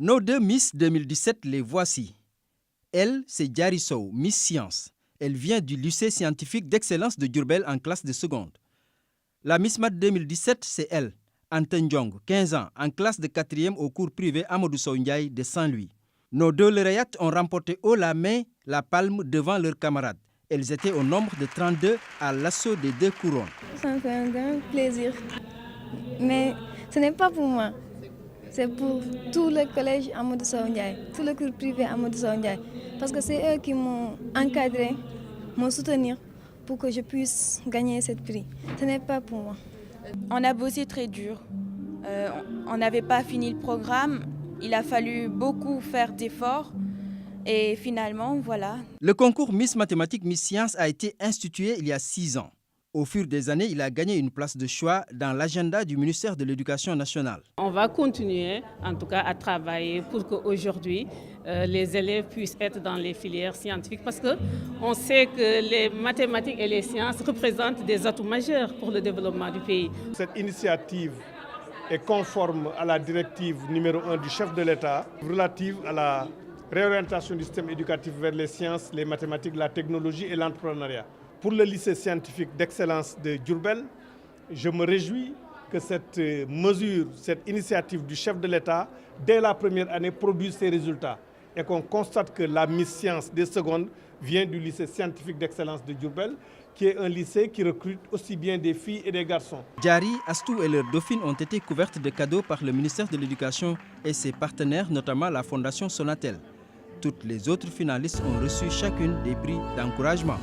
Nos deux Miss 2017, les voici. Elle, c'est Diary Sow, Miss Science. Elle vient du lycée scientifique d'excellence de Diourbel en classe de seconde. La Miss Math 2017, c'est elle, Anta Ndiong, 15 ans, en classe de 4e au cours privé Amadou Sow Ndiaye de Saint-Louis. Nos deux lauréates ont remporté haut la main la palme devant leurs camarades. Elles étaient au nombre de 32 à l'assaut des deux couronnes. Ça me fait un grand plaisir, mais ce n'est pas pour moi. C'est pour tout le collège Amadou Sow Ndiaye, tout le cours privé Amadou Sow Ndiaye. Parce que c'est eux qui m'ont encadré, m'ont soutenu pour que je puisse gagner ce prix. Ce n'est pas pour moi. On a bossé très dur. On n'avait pas fini le programme. Il a fallu beaucoup faire d'efforts. Et finalement, voilà. Le concours Miss Mathématiques, Miss Science a été institué il y a 6 ans. Au fur des années, il a gagné une place de choix dans l'agenda du ministère de l'Éducation nationale. On va continuer, en tout cas, à travailler pour qu'aujourd'hui, les élèves puissent être dans les filières scientifiques parce qu'on sait que les mathématiques et les sciences représentent des atouts majeurs pour le développement du pays. Cette initiative est conforme à la directive numéro 1 du chef de l'État relative à la réorientation du système éducatif vers les sciences, les mathématiques, la technologie et l'entrepreneuriat. Pour le lycée scientifique d'excellence de Diourbel, je me réjouis que cette mesure, cette initiative du chef de l'État, dès la première année, produise ses résultats et qu'on constate que la Miss Science des secondes vient du lycée scientifique d'excellence de Diourbel, qui est un lycée qui recrute aussi bien des filles et des garçons. Diary, Astou et leurs dauphines ont été couvertes de cadeaux par le ministère de l'Éducation et ses partenaires, notamment la Fondation Sonatel. Toutes les autres finalistes ont reçu chacune des prix d'encouragement.